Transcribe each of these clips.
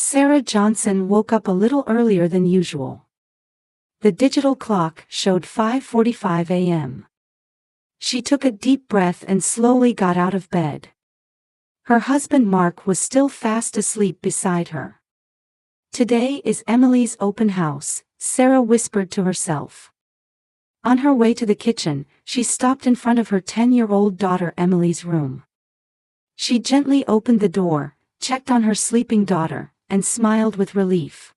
Sarah Johnson woke up a little earlier than usual. The digital clock showed 5:45 a.m. She took a deep breath and slowly got out of bed. Her husband Mark was still fast asleep beside her. "Today is Emily's open house," Sarah whispered to herself. On her way to the kitchen, she stopped in front of her 10-year-old daughter Emily's room. She gently opened the door, checked on her sleeping daughter, and smiled with relief.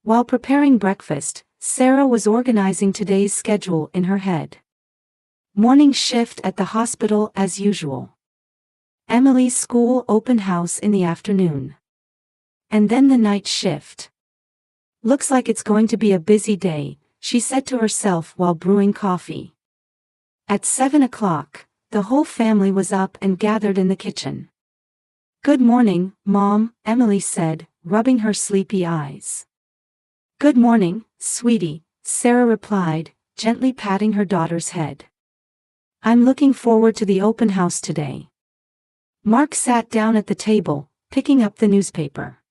While preparing breakfast, Sarah was organizing today's schedule in her head. Morning shift at the hospital as usual. Emily's school open house in the afternoon. And then the night shift. "Looks like it's going to be a busy day," she said to herself while brewing coffee. At 7 o'clock, the whole family was up and gathered in the kitchen. "Good morning, Mom," Emily said, rubbing her sleepy eyes. "Good morning, sweetie," Sarah replied, gently patting her daughter's head. "I'm looking forward to the open house today." Mark sat down at the table, picking up the newspaper.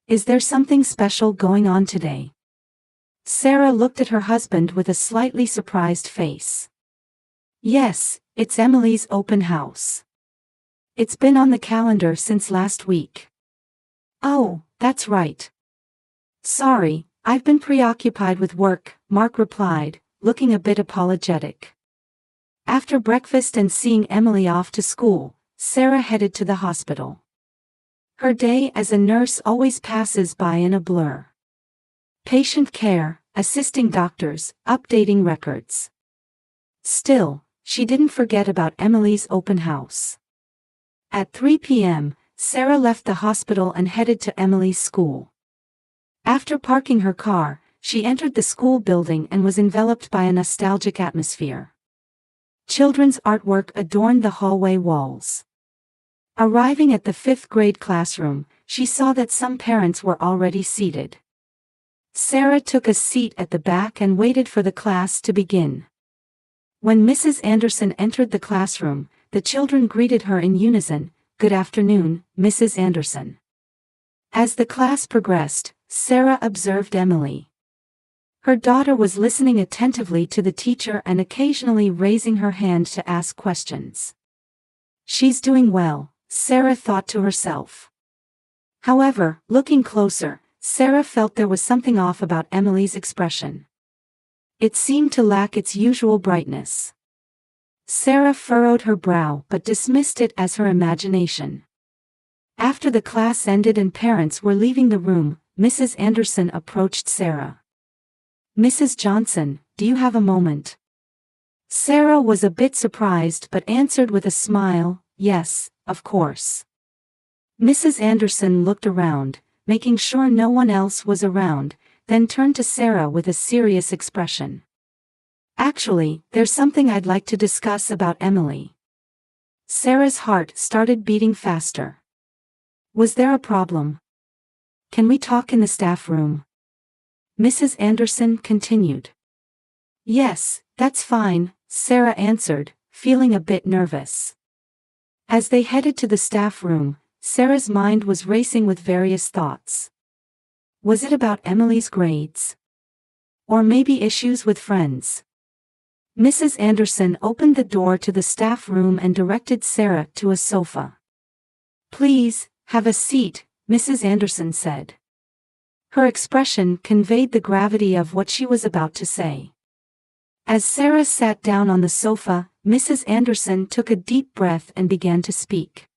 "Is there something special going on today?" Sarah looked at her husband with a slightly surprised face. "Yes, it's Emily's open house. It's been on the calendar since last week." "Oh, that's right. Sorry, I've been preoccupied with work," Mark replied, looking a bit apologetic. After breakfast and seeing Emily off to school, Sarah headed to the hospital. Her day as a nurse always passes by in a blur. Patient care, assisting doctors, updating records. Still, she didn't forget about Emily's open house. At 3 p.m., Sarah left the hospital and headed to Emily's school. After parking her car, she entered the school building and was enveloped by a nostalgic atmosphere. Children's artwork adorned the hallway walls. Arriving at the 5th grade classroom, she saw that some parents were already seated. Sarah took a seat at the back and waited for the class to begin. When Mrs. Anderson entered the classroom, the children greeted her in unison, "Good afternoon, Mrs. Anderson." As the class progressed, Sarah observed Emily. Her daughter was listening attentively to the teacher and occasionally raising her hand to ask questions. "She's doing well," Sarah thought to herself. However, looking closer, Sarah felt there was something off about Emily's expression. It seemed to lack its usual brightness. Sarah furrowed her brow but dismissed it as her imagination. After the class ended and parents were leaving the room, Mrs. Anderson approached Sarah. "Mrs. Johnson, do you have a moment?" Sarah was a bit surprised but answered with a smile, "Yes, of course." Mrs. Anderson looked around, making sure no one else was around, then turned to Sarah with a serious expression. "Actually, there's something I'd like to discuss about Emily." Sarah's heart started beating faster. Was there a problem? "Can we talk in the staff room?" Mrs. Anderson continued. "Yes, that's fine," Sarah answered, feeling a bit nervous. As they headed to the staff room, Sarah's mind was racing with various thoughts. Was it about Emily's grades? Or maybe issues with friends? Mrs. Anderson opened the door to the staff room and directed Sarah to a sofa. "Please, have a seat," Mrs. Anderson said. Her expression conveyed the gravity of what she was about to say. As Sarah sat down on the sofa, Mrs. Anderson took a deep breath and began to speak.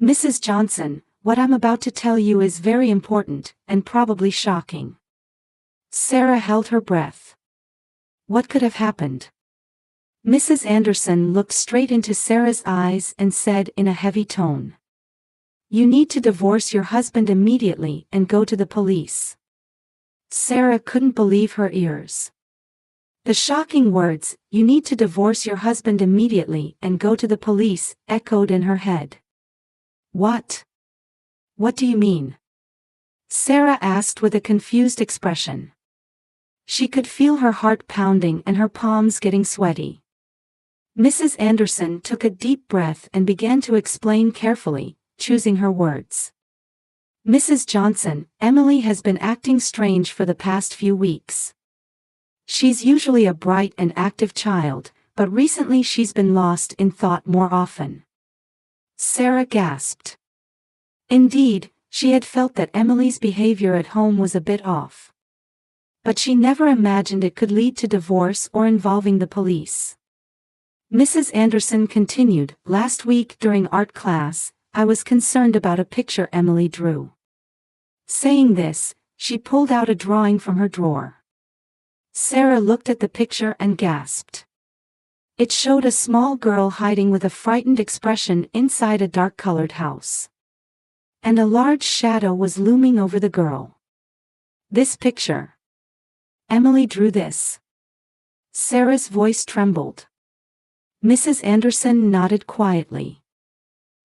"Mrs. Johnson, what I'm about to tell you is very important, and probably shocking." Sarah held her breath. What could have happened? Mrs. Anderson looked straight into Sarah's eyes and said in a heavy tone, "You need to divorce your husband immediately and go to the police." Sarah couldn't believe her ears. The shocking words, "You need to divorce your husband immediately and go to the police," echoed in her head. "What? What do you mean?" Sarah asked with a confused expression. She could feel her heart pounding and her palms getting sweaty. Mrs. Anderson took a deep breath and began to explain carefully, choosing her words. Mrs. Johnson, Emily has been acting strange for the past few weeks. She's usually a bright and active child, but recently she's been lost in thought more often. Sarah gasped. Indeed, she had felt that Emily's behavior at home was a bit off. But she never imagined it could lead to divorce or involving the police. Mrs. Anderson continued, last week during art class, I was concerned about a picture Emily drew. Saying this, she pulled out a drawing from her drawer. Sarah looked at the picture and gasped. It showed a small girl hiding with a frightened expression inside a dark-colored house. And a large shadow was looming over the girl. This picture. Emily drew this. Sarah's voice trembled. Mrs. Anderson nodded quietly.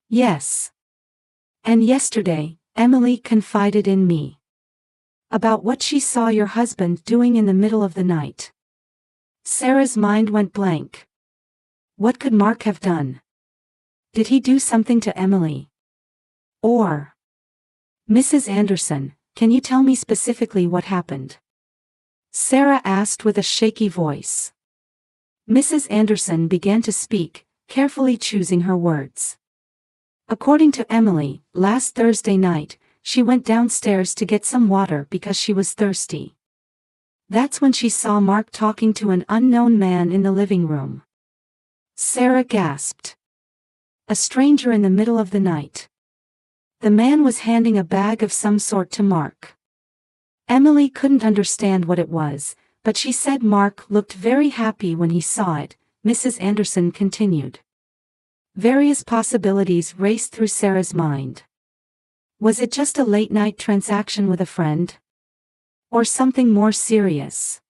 Yes. And yesterday, Emily confided in me. About what she saw your husband doing in the middle of the night. Sarah's mind went blank. What could Mark have done? Did he do something to Emily? Or? Mrs. Anderson, can you tell me specifically what happened? Sarah asked with a shaky voice. Mrs. Anderson began to speak, carefully choosing her words. According to Emily, last Thursday night, she went downstairs to get some water because she was thirsty. That's when she saw Mark talking to an unknown man in the living room. Sarah gasped. A stranger in the middle of the night. The man was handing a bag of some sort to Mark. Emily couldn't understand what it was, but she said Mark looked very happy when he saw it. Mrs. Anderson continued. Various possibilities raced through Sarah's mind. Was it just a late-night transaction with a friend? Or something more serious?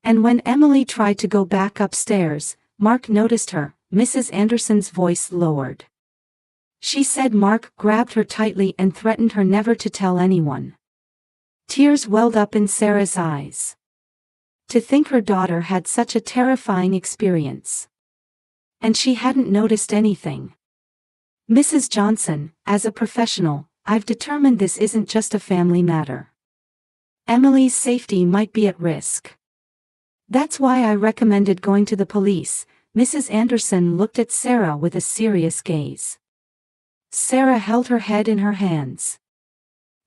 And when Emily tried to go back upstairs, Mark noticed her. Mrs. Anderson's voice lowered. She said Mark grabbed her tightly and threatened her never to tell anyone. Tears welled up in Sarah's eyes. To think her daughter had such a terrifying experience. And she hadn't noticed anything. Mrs. Johnson, as a professional, I've determined this isn't just a family matter. Emily's safety might be at risk. That's why I recommended going to the police. Mrs. Anderson looked at Sarah with a serious gaze. Sarah held her head in her hands.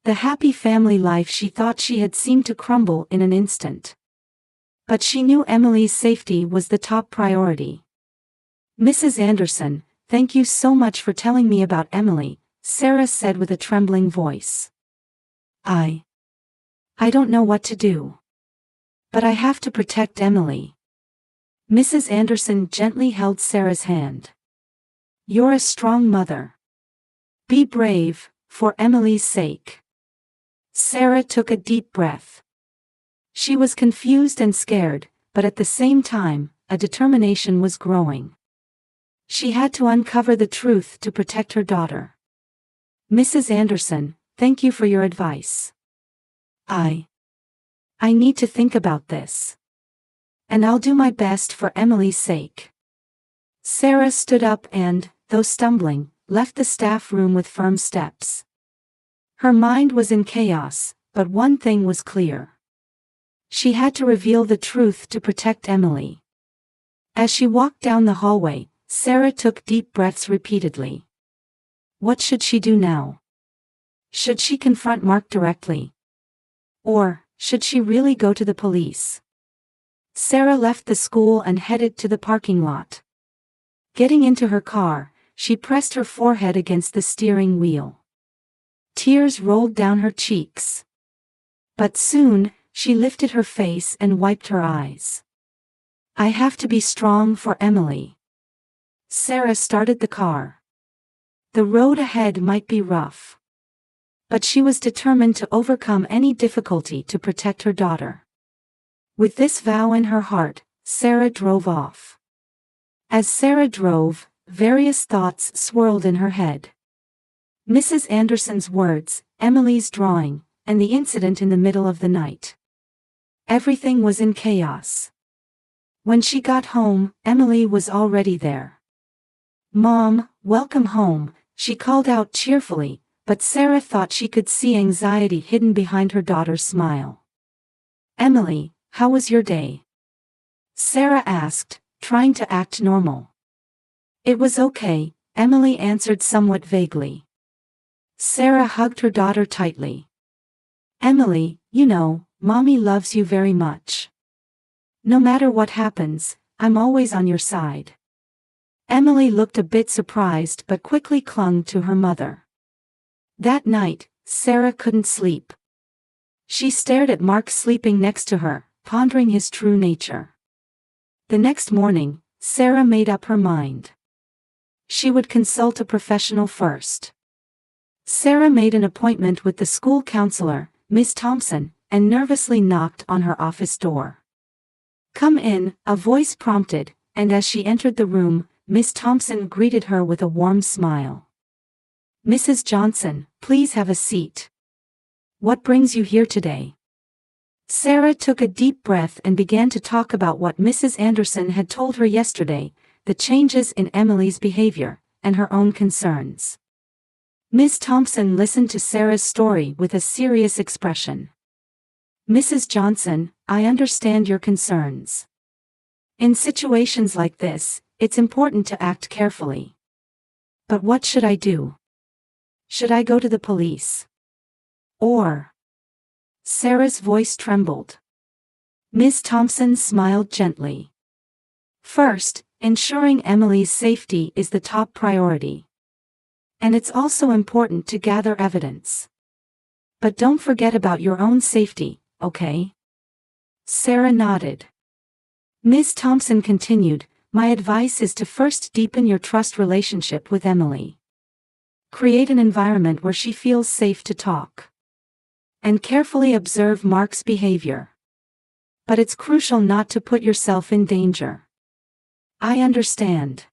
The happy family life she thought she had seemed to crumble in an instant. But she knew Emily's safety was the top priority. Mrs. Anderson, thank you so much for telling me about Emily, Sarah said with a trembling voice. I don't know what to do. But I have to protect Emily. Mrs. Anderson gently held Sarah's hand. You're a strong mother. Be brave, for Emily's sake. Sarah took a deep breath. She was confused and scared, but at the same time, a determination was growing. She had to uncover the truth to protect her daughter. Mrs. Anderson, thank you for your advice. I need to think about this. And I'll do my best for Emily's sake. Sarah stood up and, though stumbling, left the staff room with firm steps. Her mind was in chaos, but one thing was clear. She had to reveal the truth to protect Emily. As she walked down the hallway, Sarah took deep breaths repeatedly. What should she do now? Should she confront Mark directly? Or, should she really go to the police? Sarah left the school and headed to the parking lot. Getting into her car, she pressed her forehead against the steering wheel. Tears rolled down her cheeks. But soon, she lifted her face and wiped her eyes. I have to be strong for Emily. Sarah started the car. The road ahead might be rough. But she was determined to overcome any difficulty to protect her daughter. With this vow in her heart, Sarah drove off. As Sarah drove, various thoughts swirled in her head. Mrs. Anderson's words, Emily's drawing, and the incident in the middle of the night. Everything was in chaos. When she got home, Emily was already there. Mom, welcome home, she called out cheerfully, but Sarah thought she could see anxiety hidden behind her daughter's smile. "Emily, how was your day?" Sarah asked, trying to act normal. "It was okay," Emily answered somewhat vaguely. Sarah hugged her daughter tightly. "Emily, you know, Mommy loves you very much. No matter what happens, I'm always on your side." Emily looked a bit surprised but quickly clung to her mother. That night, Sarah couldn't sleep. She stared at Mark sleeping next to her, pondering his true nature. The next morning, Sarah made up her mind. She would consult a professional first. Sarah made an appointment with the school counselor, Miss Thompson, and nervously knocked on her office door. "Come in," a voice prompted, and as she entered the room, Miss Thompson greeted her with a warm smile. "Mrs. Johnson, please have a seat. What brings you here today?" Sarah took a deep breath and began to talk about what Mrs. Anderson had told her yesterday, the changes in Emily's behavior, and her own concerns. Miss Thompson listened to Sarah's story with a serious expression. "Mrs. Johnson, I understand your concerns. In situations like this, it's important to act carefully. But what should I do? Should I go to the police? Or?" Sarah's voice trembled. Miss Thompson smiled gently. "First, ensuring Emily's safety is the top priority. And it's also important to gather evidence. But don't forget about your own safety, okay?" Sarah nodded. Miss Thompson continued, "My advice is to first deepen your trust relationship with Emily. Create an environment where she feels safe to talk. And carefully observe Mark's behavior. But it's crucial not to put yourself in danger." "I understand.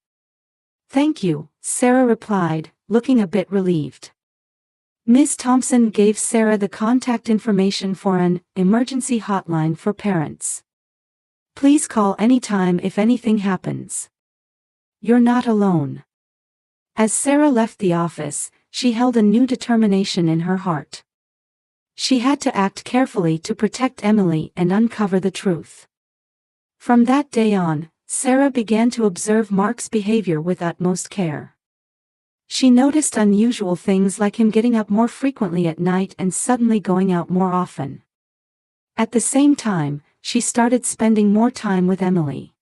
Thank you," Sarah replied, looking a bit relieved. Miss Thompson gave Sarah the contact information for an emergency hotline for parents. "Please call anytime if anything happens. You're not alone." As Sarah left the office, she held a new determination in her heart. She had to act carefully to protect Emily and uncover the truth. From that day on, Sarah began to observe Mark's behavior with utmost care. She noticed unusual things like him getting up more frequently at night and suddenly going out more often. At the same time, she started spending more time with Emily.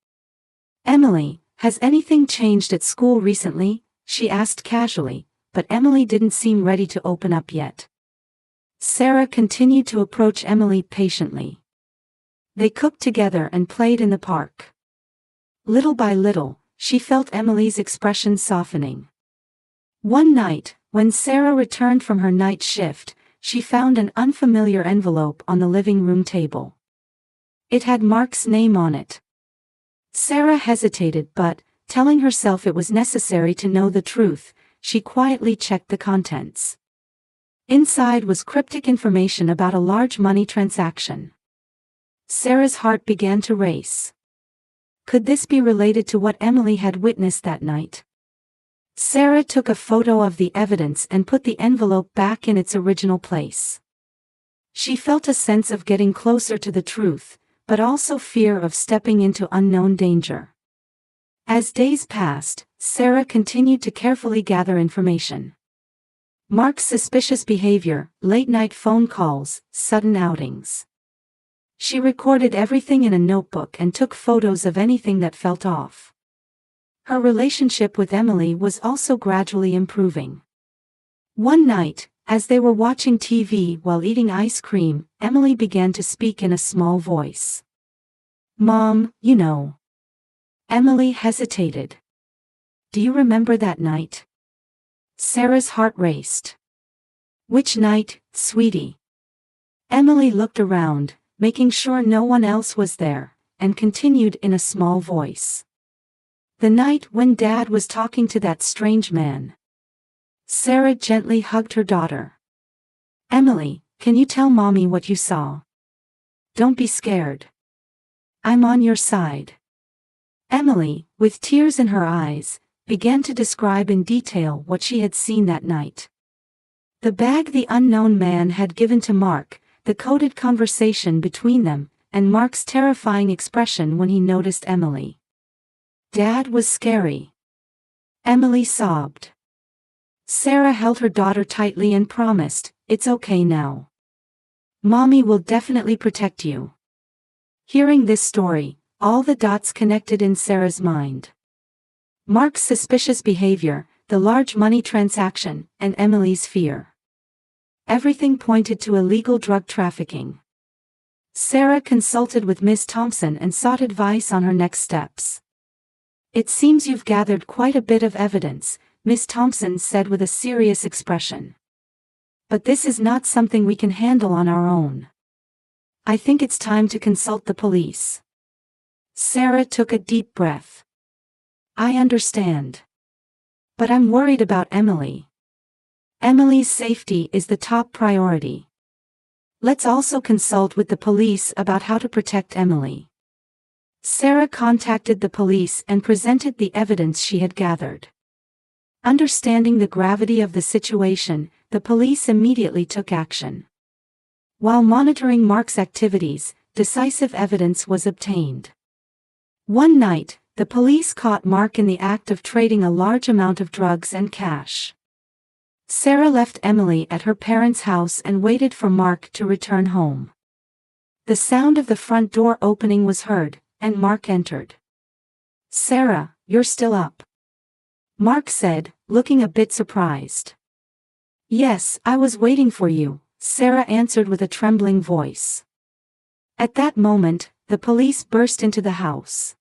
"Emily, has anything changed at school recently?" she asked casually, but Emily didn't seem ready to open up yet. Sarah continued to approach Emily patiently. They cooked together and played in the park. Little by little, she felt Emily's expression softening. One night, when Sarah returned from her night shift, she found an unfamiliar envelope on the living room table. It had Mark's name on it. Sarah hesitated but, telling herself it was necessary to know the truth, she quietly checked the contents. Inside was cryptic information about a large money transaction. Sarah's heart began to race. Could this be related to what Emily had witnessed that night? Sarah took a photo of the evidence and put the envelope back in its original place. She felt a sense of getting closer to the truth, but also fear of stepping into unknown danger. As days passed, Sarah continued to carefully gather information. Mark's suspicious behavior, late-night phone calls, sudden outings. She recorded everything in a notebook and took photos of anything that felt off. Her relationship with Emily was also gradually improving. One night, as they were watching TV while eating ice cream, Emily began to speak in a small voice. "Mom, you know." Emily hesitated. "Do you remember that night?" Sarah's heart raced. "Which night, sweetie?" Emily looked around, making sure no one else was there, and continued in a small voice. "The night when Dad was talking to that strange man." Sarah gently hugged her daughter. "Emily, can you tell Mommy what you saw? Don't be scared. I'm on your side." Emily, with tears in her eyes, began to describe in detail what she had seen that night. The bag the unknown man had given to Mark, the coded conversation between them, and Mark's terrifying expression when he noticed Emily. Dad was scary. Emily sobbed. Sarah held her daughter tightly and promised, "It's okay now. Mommy will definitely protect you." Hearing this story, all the dots connected in Sarah's mind. Mark's suspicious behavior, the large money transaction, and Emily's fear. Everything pointed to illegal drug trafficking. Sarah consulted with Miss Thompson and sought advice on her next steps. "It seems you've gathered quite a bit of evidence," Miss Thompson said with a serious expression. "But this is not something we can handle on our own. I think it's time to consult the police." Sarah took a deep breath. "I understand. But I'm worried about Emily. Emily's safety is the top priority. Let's also consult with the police about how to protect Emily." Sarah contacted the police and presented the evidence she had gathered. Understanding the gravity of the situation, the police immediately took action. While monitoring Mark's activities, decisive evidence was obtained. One night, the police caught Mark in the act of trading a large amount of drugs and cash. Sarah left Emily at her parents' house and waited for Mark to return home. The sound of the front door opening was heard, and Mark entered. "Sarah, you're still up?" Mark said, looking a bit surprised. "Yes, I was waiting for you," Sarah answered with a trembling voice. At that moment, the police burst into the house.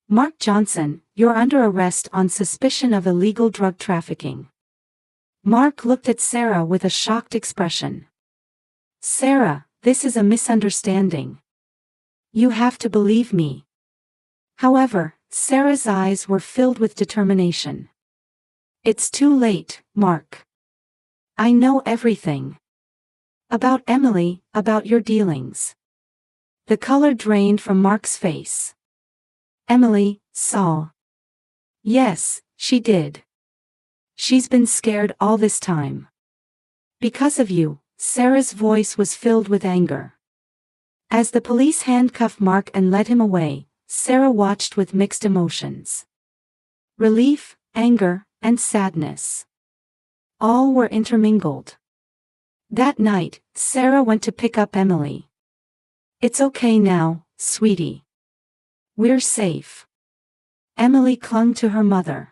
"Mark Johnson, you're under arrest on suspicion of illegal drug trafficking." Mark looked at Sarah with a shocked expression. "Sarah, this is a misunderstanding. You have to believe me." However, Sarah's eyes were filled with determination. "It's too late, Mark. I know everything. About Emily, about your dealings." The color drained from Mark's face. "Emily saw." "Yes, she did. She's been scared all this time. Because of you." Sarah's voice was filled with anger. As the police handcuffed Mark and led him away, Sarah watched with mixed emotions. Relief, anger, and sadness. All were intermingled. That night, Sarah went to pick up Emily. "It's okay now, sweetie. We're safe." Emily clung to her mother.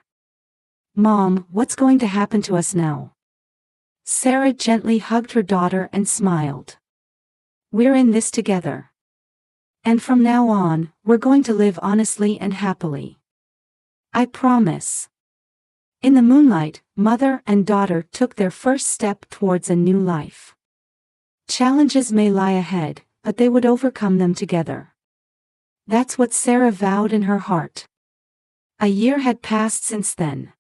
"Mom, what's going to happen to us now?" Sarah gently hugged her daughter and smiled. "We're in this together. And from now on, we're going to live honestly and happily. I promise." In the moonlight, mother and daughter took their first step towards a new life. Challenges may lie ahead, but they would overcome them together. That's what Sarah vowed in her heart. A year had passed since then.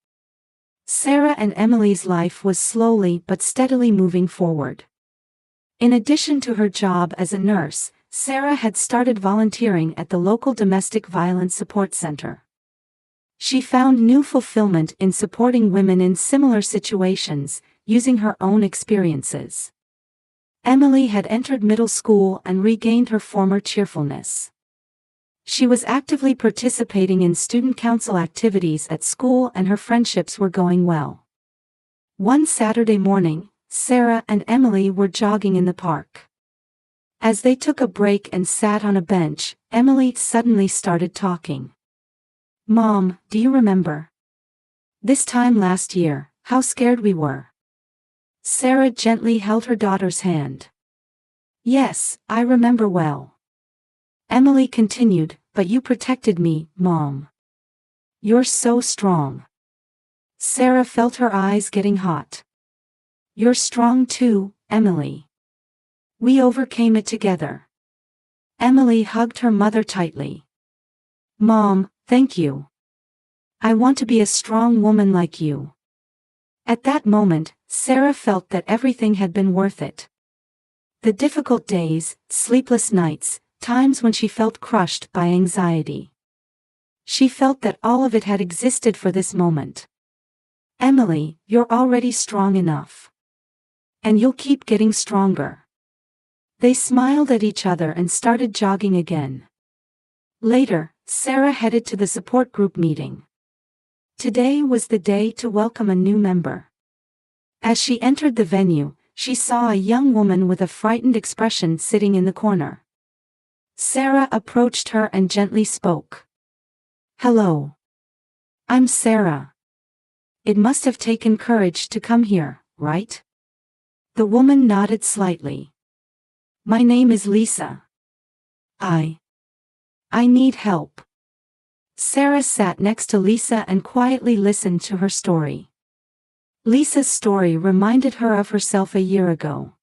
Sarah and Emily's life was slowly but steadily moving forward. In addition to her job as a nurse, Sarah had started volunteering at the local domestic violence support center. She found new fulfillment in supporting women in similar situations, using her own experiences. Emily had entered middle school and regained her former cheerfulness. She was actively participating in student council activities at school and her friendships were going well. One Saturday morning, Sarah and Emily were jogging in the park. As they took a break and sat on a bench, Emily suddenly started talking. "Mom, do you remember? This time last year, how scared we were." Sarah gently held her daughter's hand. "Yes, I remember well." Emily continued, "But you protected me, Mom. You're so strong." Sarah felt her eyes getting hot. "You're strong too, Emily. We overcame it together." Emily hugged her mother tightly. "Mom, thank you. I want to be a strong woman like you." At that moment, Sarah felt that everything had been worth it. The difficult days, sleepless nights, times when she felt crushed by anxiety. She felt that all of it had existed for this moment. "Emily, you're already strong enough. And you'll keep getting stronger. They smiled at each other and started jogging again. Later, Sarah headed to the support group meeting. Today was the day to welcome a new member. As she entered the venue, she saw a young woman with a frightened expression sitting in the corner. Sarah approached her and gently spoke. "Hello. I'm Sarah. It must have taken courage to come here, right?" The woman nodded slightly. "My name is Lisa. I need help." Sarah sat next to Lisa and quietly listened to her story. Lisa's story reminded her of herself a year ago.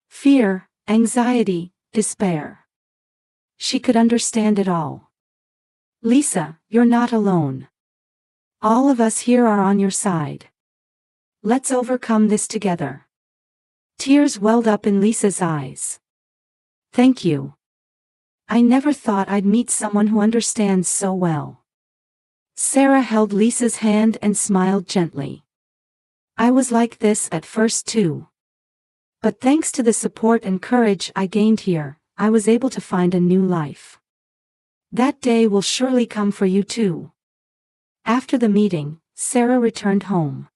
Fear, anxiety, despair. She could understand it all. "Lisa, you're not alone. All of us here are on your side. Let's overcome this together." Tears welled up in Lisa's eyes. "Thank you. I never thought I'd meet someone who understands so well." Sarah held Lisa's hand and smiled gently. "I was like this at first too. But thanks to the support and courage I gained here, I was able to find a new life. That day will surely come for you too." After the meeting, Sarah returned home.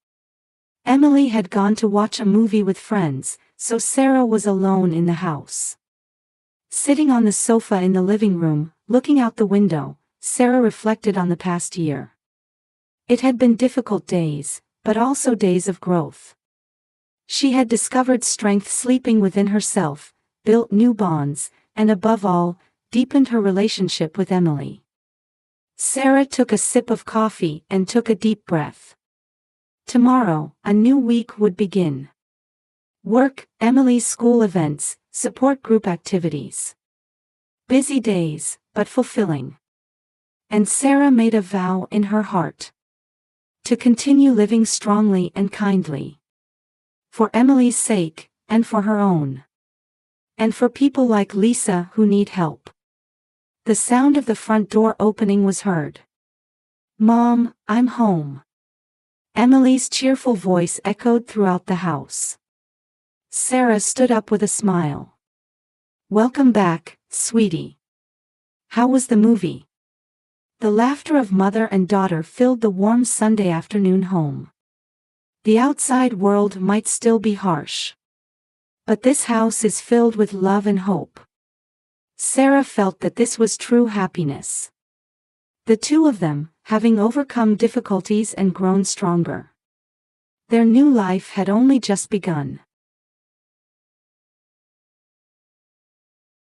Emily had gone to watch a movie with friends, so Sarah was alone in the house. Sitting on the sofa in the living room, looking out the window, Sarah reflected on the past year. It had been difficult days, but also days of growth. She had discovered strength sleeping within herself, built new bonds, and above all, deepened her relationship with Emily. Sarah took a sip of coffee and took a deep breath. Tomorrow, a new week would begin. Work, Emily's school events, support group activities. Busy days, but fulfilling. And Sarah made a vow in her heart to continue living strongly and kindly. For Emily's sake, and for her own. And for people like Lisa who need help. The sound of the front door opening was heard. "Mom, I'm home." Emily's cheerful voice echoed throughout the house. Sarah stood up with a smile. "Welcome back, sweetie. How was the movie?" The laughter of mother and daughter filled the warm Sunday afternoon home. The outside world might still be harsh. But this house is filled with love and hope. Sarah felt that this was true happiness. The two of them, having overcome difficulties and grown stronger. Their new life had only just begun.